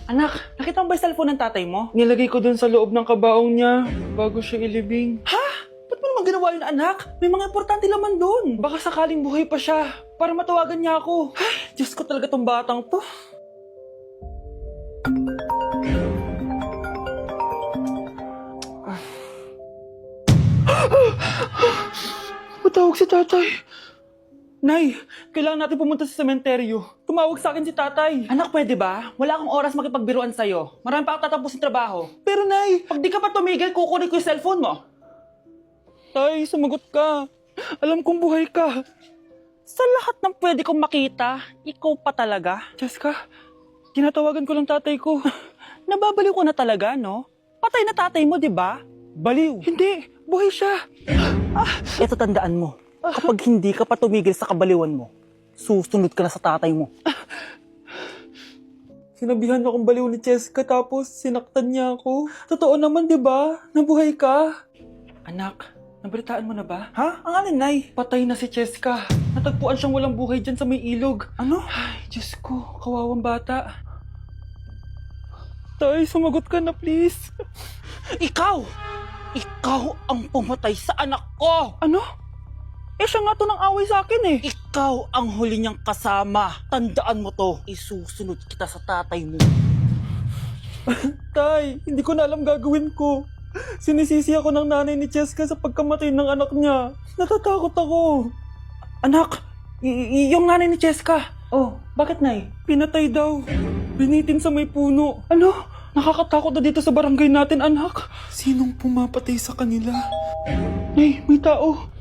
Anak, nakita mo ba yung cellphone ng tatay mo? Nilagay ko dun sa loob ng kabaong niya bago siya ilibing. Ha? Ba't mo naman ginawa yun, anak? May mga importante laman dun. Baka sakaling buhay pa siya para matawagan niya ako. Ay, Diyos ko talaga tong batang to. Matawag si tatay. Nay, kailangan natin pumunta sa sementeryo. Tumawag sa akin si tatay. Anak, pwede ba? Wala akong oras makipagbiruan sa'yo. Marami pa akong tatapusin trabaho. Pero nay, pag di ka pa tumigil, kukunin ko yung cellphone mo. Tay, sumagot ka. Alam kong buhay ka. Sa lahat ng pwede kong makita, ikaw pa talaga. Jessica, tinatawagan ko lang tatay ko. Nababaliw ko na talaga, no? Patay na tatay mo, di ba? Baliw. Hindi, buhay siya. Ito tandaan mo. Kapag hindi ka pa tumigil sa kabaliwan mo, susunod ka na sa tatay mo. Sinabihan akong baliw ni Jessica tapos sinaktan niya ako. Totoo naman, di ba? Nabuhay ka. Anak, nabalitaan mo na ba? Ha? Ang alin, Nay? Patay na si Jessica. Natagpuan siyang walang buhay dyan sa may ilog. Ano? Ay, Diyos ko, kawawang bata. Tay, sumagot ka na please. Ikaw! Ikaw ang pumatay sa anak ko! Ano? Eh, siya nga to ng away sa akin eh. Ikaw ang huli niyang kasama. Tandaan mo to. Isusunod kita sa tatay mo. Tay, hindi ko na alam gagawin ko. Sinisisi ako ng nanay ni Jessica sa pagkamatay ng anak niya. Natatakot ako. Anak, yung nanay ni Jessica. Oh, Bakit, Nay? pinatay daw. Binitin sa may puno. Ano? Nakakatakot na dito sa barangay natin, anak. Sinong pumapatay sa kanila? Nay, may tao.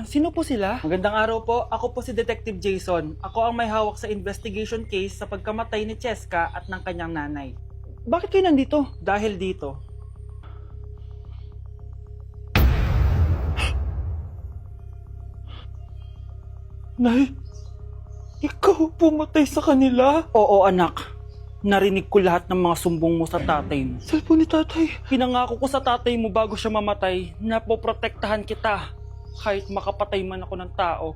Sino po sila? Magandang araw po. Ako po si Detective Jason. Ako ang may hawak sa investigation case sa pagkamatay ni Cheska at ng kanyang nanay. Bakit kayo nandito? Dahil dito, Nay, ikaw pumatay sa kanila? oo anak, narinig ko lahat ng mga sumbong mo sa tatay mo. Cellphone ni tatay. Pinangako ko sa tatay mo bago siya mamatay na poprotektahan kita kahit makapatay man ako ng tao.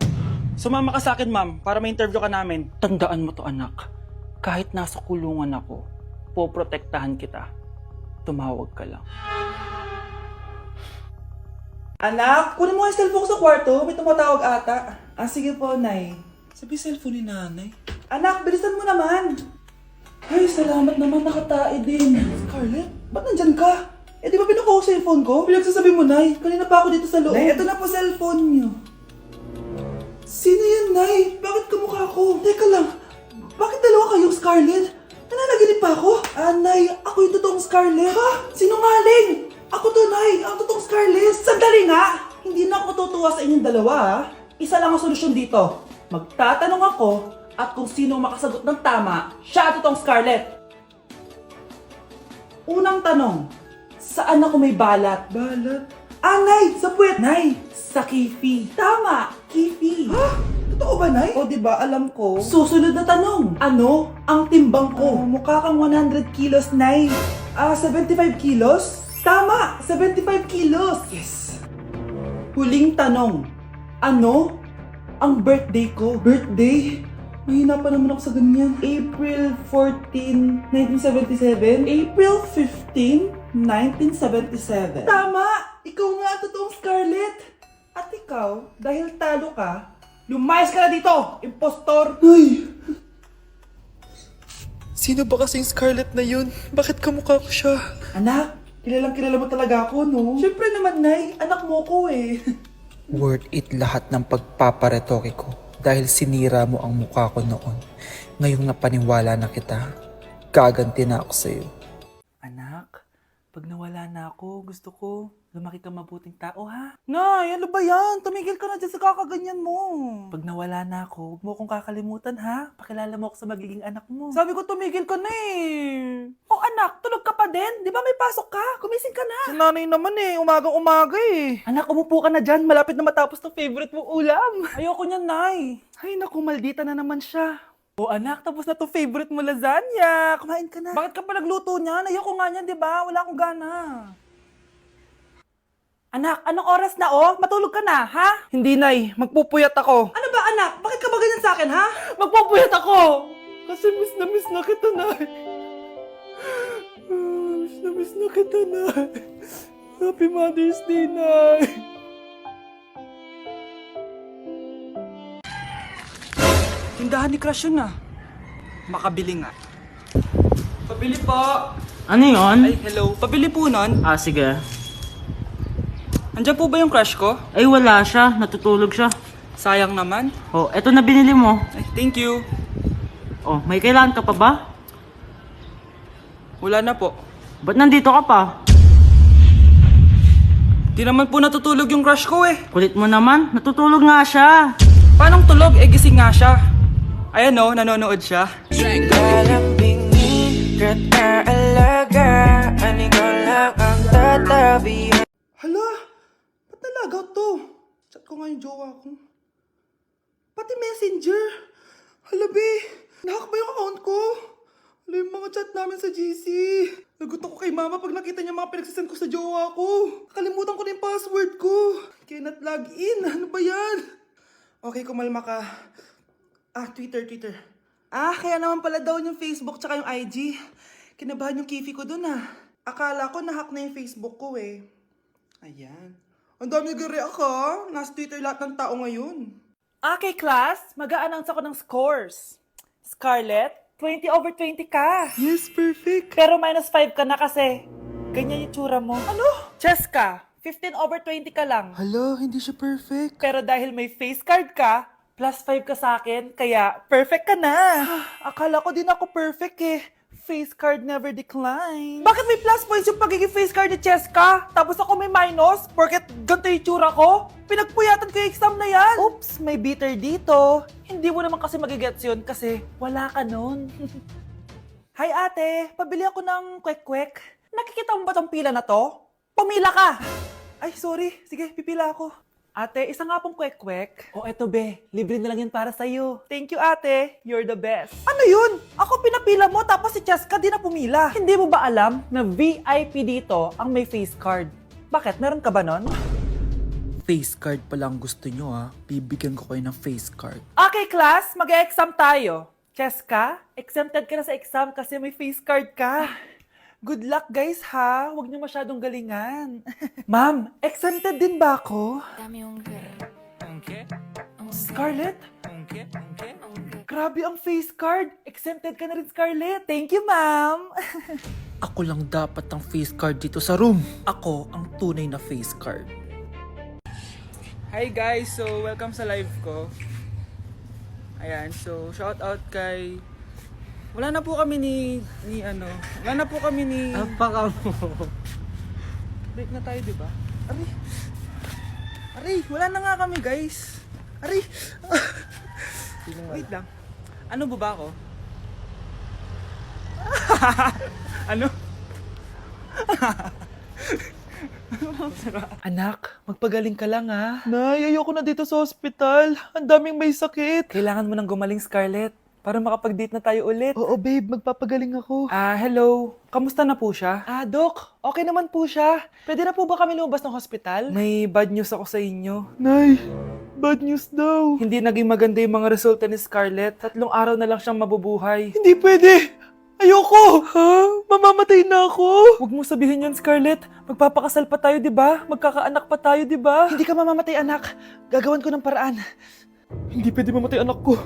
Sumama ka sa akin, ma'am, para ma-interview ka namin. Tandaan mo to, anak. Kahit nasa kulungan ako, poprotektahan kita. Tumawag ka lang. Anak, kunin mo yung cellphone ko sa kwarto. May tumatawag ata. Sige po, Nay. Sabi cellphone ni nanay. Anak, bilisan mo naman. Ay, salamat naman. Nakatae din. Scarlett, ba't nandyan ka? Eh, di ba pinukuha ko sa phone ko? Pinagsasabi mo, Nay. Kanina pa ako dito sa loob. Nay, ito na po cellphone niyo. Sino yan, Nay? Bakit kamukha ko? Teka lang. Bakit dalawa kayong Scarlett? Nananaginip pa ako? Nay, ako yung totoong Scarlett. Ha? Sinungaling! Ako to, Nay. Ang totoong Scarlett. Sandali nga! Hindi na ako tutuwa sa inyong dalawa, ha? Isa lang ang solusyon dito. Magtatanong ako at kung sino ang makasagot ng tama, siya ang totoong Scarlett. Unang tanong, saan ako may balat? Balat. Nay! Sa puwet! Nay! Sa kifi. Tama! Kifi. Ha? Totoo ba, Nay? O, diba, alam ko. Susunod na tanong. Ano ang timbang ko? Mukha kang 100 kilos, Nay. 75 kilos? Tama! 75 kilos! Yes! Huling tanong. Ano ang birthday ko? Birthday? Mahina pa naman ako sa ganyan. April 14, 1977? April 15, 1977. Tama! Ikaw nga ang totoong Scarlett! At ikaw, dahil talo ka, lumayas ka na dito, impostor! Ay! Sino ba kasing Scarlett na yun? Bakit kamukha ko siya? Anak, kilalang kilala mo talaga ako, no? Siyempre naman, Nay. Anak mo ko eh. Worth it lahat ng pagpaparetoke ko dahil sinira mo ang mukha ko noon. Ngayong napaniwala na kita, gaganti na ako sa'yo. Anak, pag nawala na ako, gusto ko lumaki ka mabuting tao, ha? Nay, ano ba yan? Tumigil ka na dyan sa kakaganyan mo. Pag nawala na ako, huwag mo akong kakalimutan, ha? Pakilala mo ako sa magiging anak mo. Sabi ko tumigil ka na eh. Oh anak, tulog ka pa din? Di ba may pasok ka? Kumising ka na. Si nanay naman eh, umagang-umaga eh. Anak, umupo ka na dyan. Malapit na matapos ng favorite mong ulam. Ayoko niyan, Nay. Ay, naku, maldita na naman siya. O anak, tapos na to favorite mo lasagna. Kumain ka na. Bakit ka pa nagluto niyan? Ayoko nga niyan, di ba? Wala akong gana. Anak, anong oras na oh? Matulog ka na, ha? Hindi, Nay. Magpupuyat ako. Ano ba anak? Bakit ka ba ganyan sa akin, ha? Magpupuyat ako! Kasi miss na kita, Nay. Miss na kita, Nay. Happy Mother's Day, Nay. Tindahan ni Crush yun ah. Makabili nga. Pabili po. Ano yun? Ay, hello. Pabili po nun. Ah, sige. Andiyan po ba yung crush ko? Ay, wala siya. Natutulog siya. Sayang naman. Oh, eto na binili mo. Ay, thank you. Oh, may kailangan ka pa ba? Wala na po. Ba't nandito ka pa? Di naman po natutulog yung crush ko eh. Kulit mo naman. Natutulog nga siya. Paanong tulog? Eh, gising nga siya. Ayan o, nanonood siya. Hala, ba't nalagaw to? Chat ko nga yung jowa ko. Pati messenger. Hala, be. Nahack ba yung account ko? Hala, yung mga chat namin sa GC. Nagot ako kay mama pag nakita niya mga pinagsasend ko sa jowa ko. Nakalimutan ko na yung password ko. Cannot log in. Ano ba yan? Okay, kumalma ka. Twitter. Kaya naman pala daw yung Facebook tsaka yung IG. Kinabahan yung kifi ko dun Akala ko nahack na yung Facebook ko eh. Ayan. Ang dami nag-react Nasa Twitter lahat ng tao ngayon. Okay, class. Mag-a-announce ako ng scores. Scarlett, 20/20 ka. Yes, perfect. Pero -5 ka na kasi. Ganyan yung tsura mo. Ano? Cheska, 15/20 ka lang. Hala, hindi siya perfect. Pero dahil may face card ka, +5 ka sa akin, kaya perfect ka na. Akala ko din ako perfect eh. Face card never decline. Bakit may plus points yung pagiging face card ni Cheska? Tapos ako may minus? Porket ganito yung tsura ko? Pinagpuyatan ko yung exam na yan. Oops, may bitter dito. Hindi mo naman kasi magigets yun kasi wala ka nun. Hi ate, pabili ako ng kwek-kwek. Nakikita mo ba tong pila na to? Pumila ka! Ay, sorry. Sige, pipila ako. Ate, isa nga pong kwek-kwek. O eto be, libre na lang yun para sa'yo. Thank you, ate. You're the best. Ano yun? Ako pinapila mo, tapos si Cheska di na pumila. Hindi mo ba alam na VIP dito ang may face card? Bakit? Meron ka ba nun? Face card pa lang gusto nyo Bibigyan ko kayo ng face card. Okay, class. Mag-exam tayo. Cheska, exempted ka na sa exam kasi may face card ka. Good luck, guys, ha? Huwag niyo masyadong galingan. Ma'am, exempted din ba ako? Scarlett? Grabe ang face card. Exempted ka na rin, Scarlett. Thank you, ma'am. Ako lang dapat ang face card dito sa room. Ako ang tunay na face card. Hi guys, so welcome sa live ko. Ayan, so shout out kay... Wala na po kami wala na po kami ni... Apaka mo. Break na tayo, di ba? Aray, wala na nga kami, guys. Aray. Wait lang. Ano ba ako? Ano? Anak, magpagaling ka lang ha. Nay, ayoko na dito sa hospital. Ang daming may sakit. Kailangan mo nang gumaling, Scarlett, para makapag-date na tayo ulit. Oo, babe. Magpapagaling ako. Hello. Kamusta na po siya? Dok. Okay naman po siya. Pwede na po ba kami lumabas ng hospital? May bad news ako sa inyo. Nay, bad news daw. Hindi naging maganda yung mga resulta ni Scarlett. 3 araw na lang siyang mabubuhay. Hindi pwede. Ayoko. Ha? Mamamatay na ako. Huwag mo sabihin yun, Scarlett. Magpapakasal pa tayo, di ba? Magkakaanak pa tayo, di ba? Hindi ka mamamatay, anak. Gagawan ko ng paraan. Hindi pwede mamatay anak ko.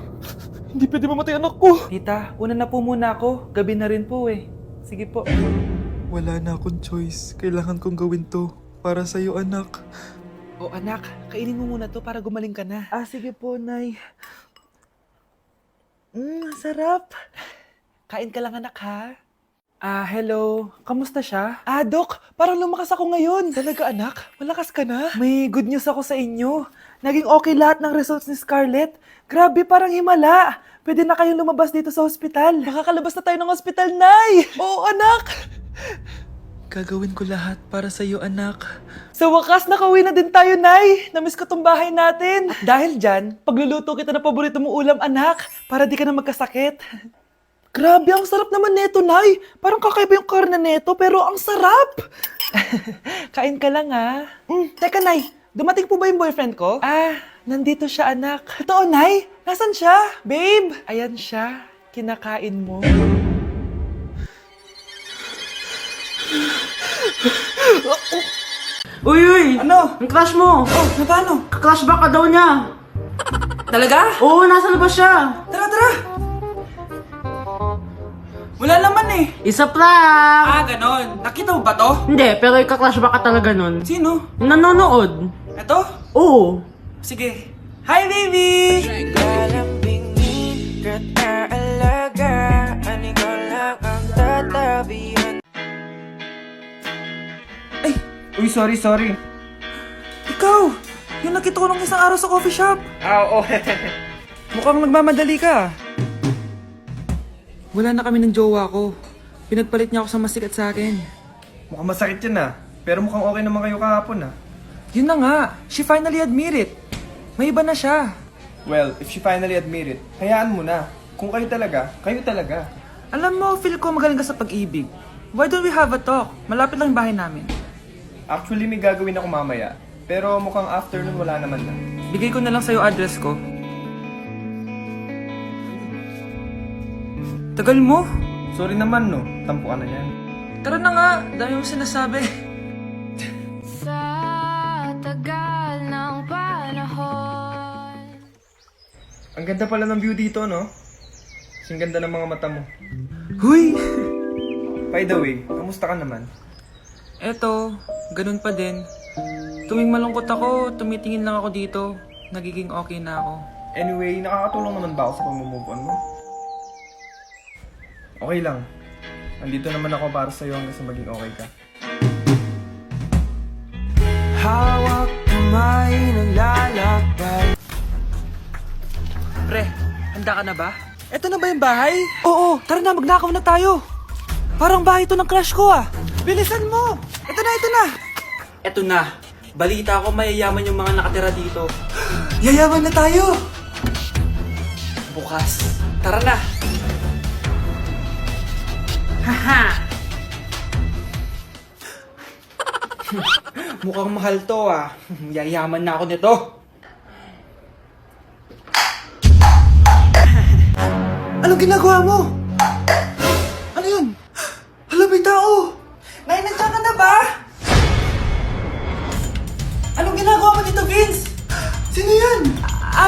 Hindi pwede mamatay anak ko. Tita, una na po muna ako. Gabi na rin po eh. Sige po. Wala na akong choice. Kailangan kong gawin to. Para sa'yo, anak. O anak, kainin mo muna to para gumaling ka na. Sige po, Nay. Sarap. Kain ka lang, anak, ha? Hello. Kamusta siya? Dok, parang lumakas ako ngayon. Talaga, anak? Malakas ka na? May good news ako sa inyo. Naging okay lahat ng results ni Scarlett. Grabe, parang himala. Pwede na kayong lumabas dito sa hospital. Makakalabas na tayo ng hospital, Nay! Oo, anak! Gagawin ko lahat para sa'yo, anak. Sa wakas, nakauwi na din tayo, Nay! Namiss ko tong bahay natin. At dahil dyan, pagluluto kita ng paborito mong ulam, anak, para di ka na magkasakit. Grabe, ang sarap naman neto, Nay! Parang kakaiba yung karne neto, pero ang sarap! Kain ka lang, ha? Teka, Nay, dumating po ba yung boyfriend ko? Nandito siya, anak. Totoo, Nay? Nasaan siya? Babe! Ayan siya. Kinakain mo. Uy, uy! Ano? Ang crush mo! Oh, na paano? Crush back ka daw niya! Talaga? Oo, nasa labas siya! Tara, tara! Wala naman eh. Isa prank! Ah, ganon. Nakita mo ba to? Hindi, pero ika-crush back ka talaga nun. Sino? Yung nanonood. Ito? Oo. Sige. Hi, baby! Ay, Uy, sorry. ikaw! Yung nakita ko nung isang araw sa coffee shop. Oo. Mukhang nagmamadali ka. Wala na kami ng jowa ko. Pinagpalit niya ako sa mas sikat sa akin. Mukhang masakit yan ah. Pero mukhang okay naman kayo kahapon ah. Yun na nga, she finally admit it. May iba na siya. Well, if she finally admit it, hayaan mo na. Kung kayo talaga, kayo talaga. Alam mo, feel ko magaling ka sa pag-ibig. Why don't we have a talk? Malapit lang yung bahay namin. Actually, may gagawin ako mamaya. Pero mukhang afternoon wala naman na. Bigay ko na lang sa'yo address ko. Tagal mo? Sorry naman no, tampo ka na yan. Tara na nga, dami mo sinasabi. Sa tagal ng panahon. Ang ganda pala ng view dito no? Kasing ganda ng mga mata mo. Huy! By the way, kamusta ka naman? Eto, ganun pa din. Tuwing malungkot ako, tumitingin lang ako dito. Nagiging okay na ako. Anyway, nakakatulong naman ba ako sa pag-move on mo? Okay lang. Nandito naman ako para sa'yo hanggang sa maging okay ka. Hawak kamay naglalakbay. Pre, handa ka na ba? Eto na ba yung bahay? Oo, tara na, magnakaw na tayo. Parang bahay to ng crush ko ah. Bilisan mo! Ito na, ito na! Eto na. Balita ko mayayaman yung mga nakatira dito. Yayaman na tayo! Bukas. Tara na! Haha! Mukhang mahal to ah. Yayaman na ako nito. Anong ginagawa mo? Ano yun? Hala, may tao! Nay, nandiyan ka na ba? Anong ginagawa mo dito, Vince? Sino yan?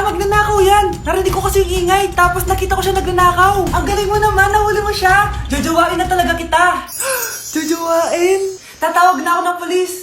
Magnanakaw yan! Narinig ko kasi yung ingay, tapos nakita ko siya nagnanakaw. Ang galing mo naman, nahuli mo siya! Jojowain na talaga kita! Jojowain? Tatawag na ako ng polis!